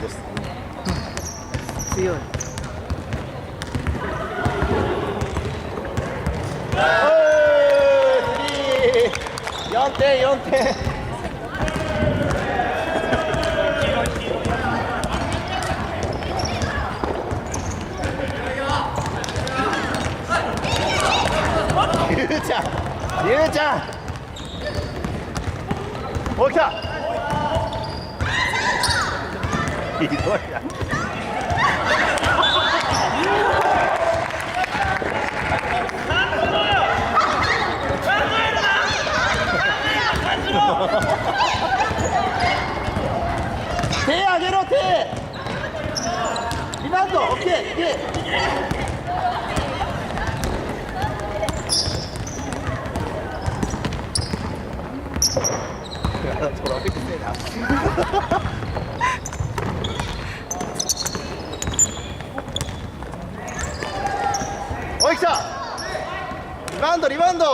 です。強い。4点4点。ゆうちゃん、ゆうちゃん。お、来た。ひどいな。手上げろ、手。リバウンド、オッケー、いけ。トラフィックせえな。おい、来た。リバウンド、リバウンド。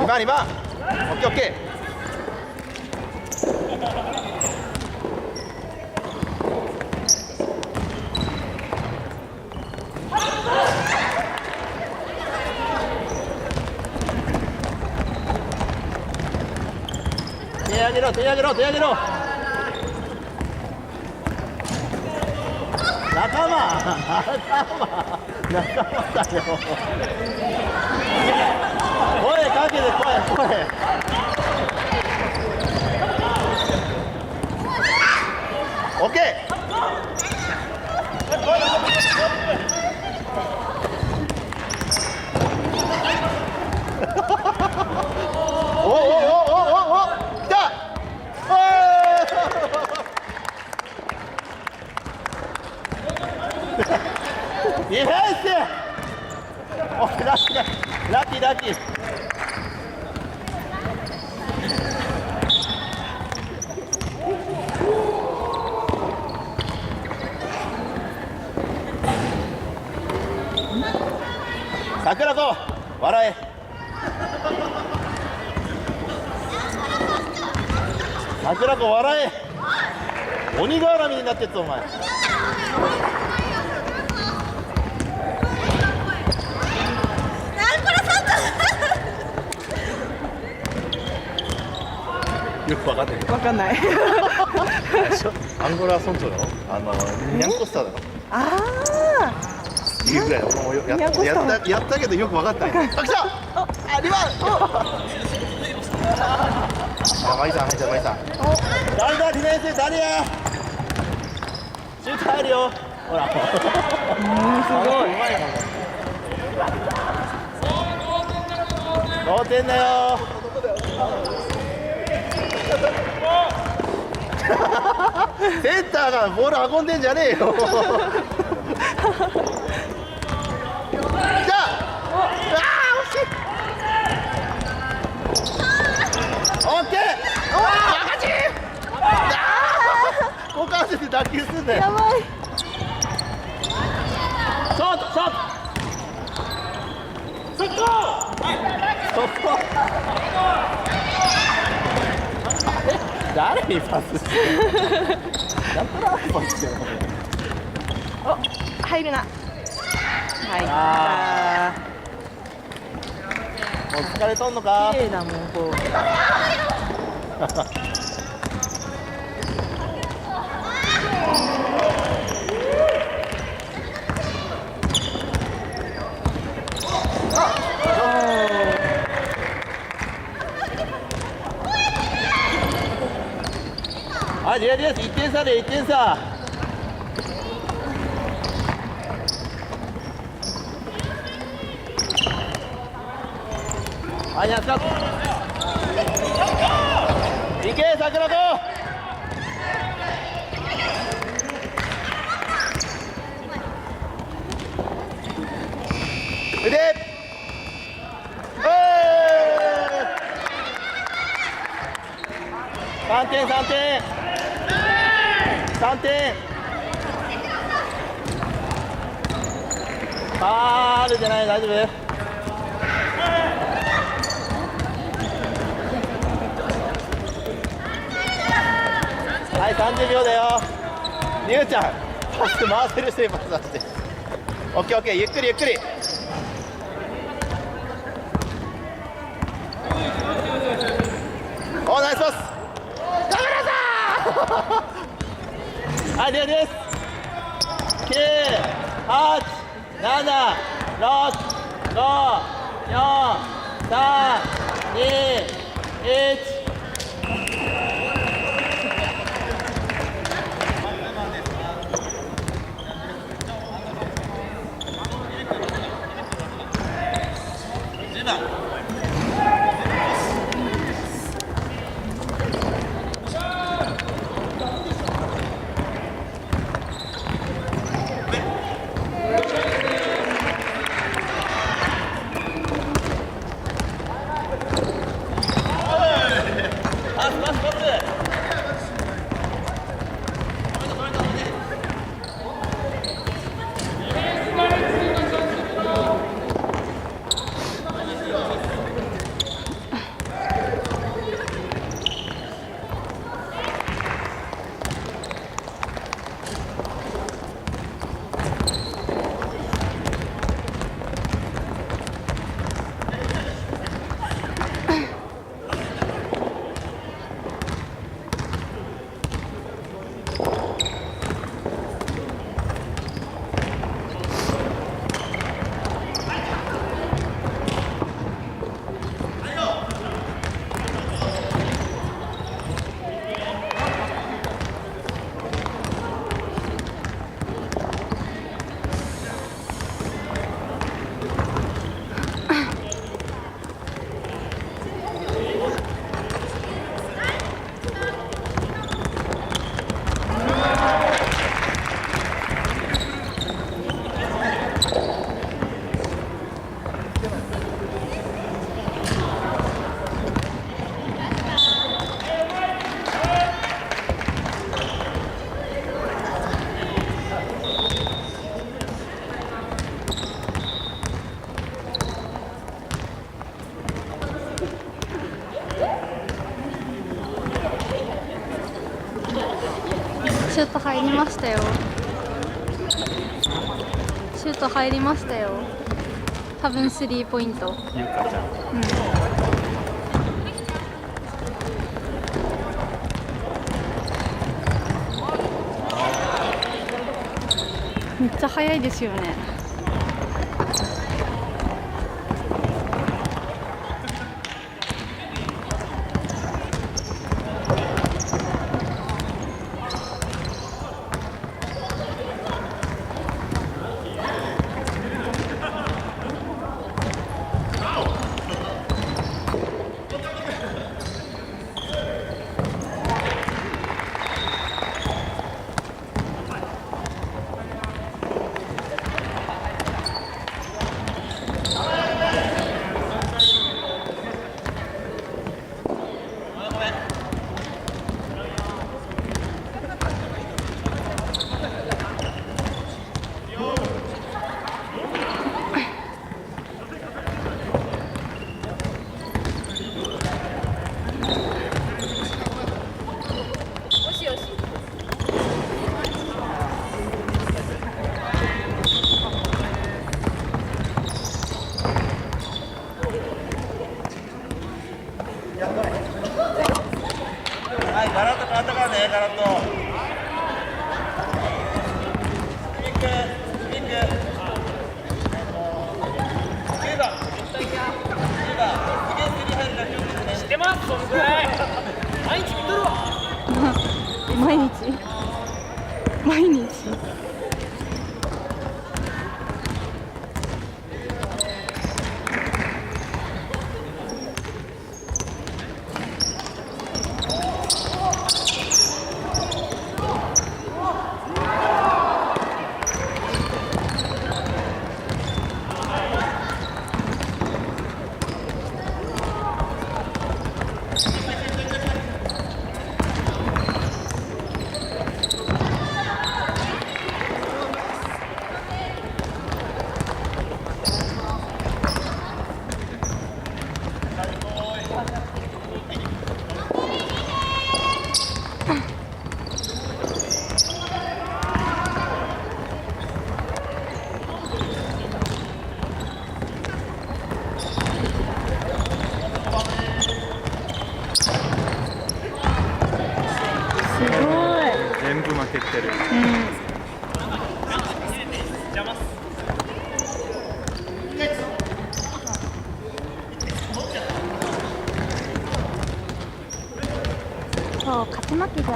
2番、オッケーオッケー。手上げろ、手上げろ、手上げろ。仲間だよ。声かけて、声。オッケー。お、来た。ディフェンス。お、ラッキー。桜子、笑え。桜子、笑え。鬼絡みになってっぞ、お前。よくわかんない。わかんない。アンゴラ村長だろ。ニャンコスターだろ。ああ。いうぐらいもうやったけどよくわかったね。あ、来た。あ、リバウンド。マリさん入った、マリさん。誰だ、ディフェンス、誰や。シュート入るよ。ほら。すごい。同点だよ。センターがボール運んでんじゃねえよ。来た。惜しい。オッケー。股関節で脱臼すんだよ。やばい。ショート。速攻。誰にパスしてる？なんとなくパスしてる。お、入るな。入った。もう疲れとんのか？綺麗だもん、こう。あ、ディアディアス1点差で1点差。あ、やった。行け、桜子。 그대. 3点3点3点ファールじゃない大丈夫はい30秒だよりゅうちゃんパス回せる人にパス出してオッケーオッケーゆっくりゆっくりおナイスパスダメだぞはいでです9、8、7、6、5、4、3、2、1シュート入りましたよ。シュート入りましたよ。多分スリーポイント。ゆうかちゃんめっちゃ速いですよね。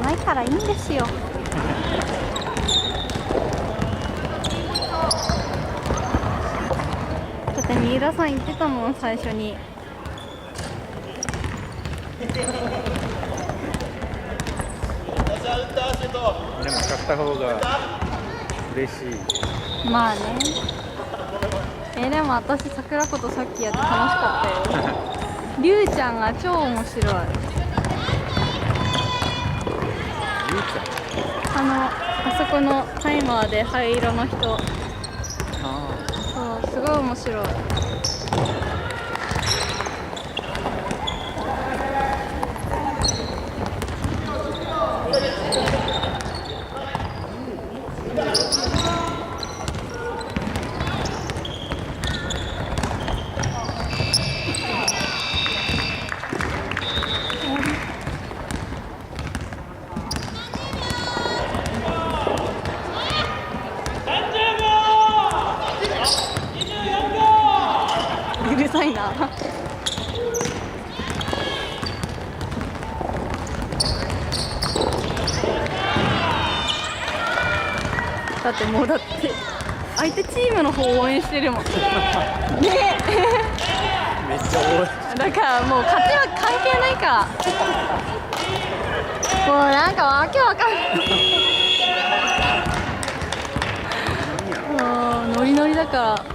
ないからいいんですよ。だって三浦さん言ってたもん、最初に。でも勝った方が嬉しい。まあね。でも私桜子とさっきやって楽しかったよ。りゅうちゃんが超面白い。ゆうちあそこのタイマーで灰色の人。ゃん。あそう、すごい面白い。うるさいな。だってもうだって相手チームの方を応援してるもんね。めっちゃ多い。だからもう勝ちは関係ないから。もうなんかわけわかんない。もうノリノリだから。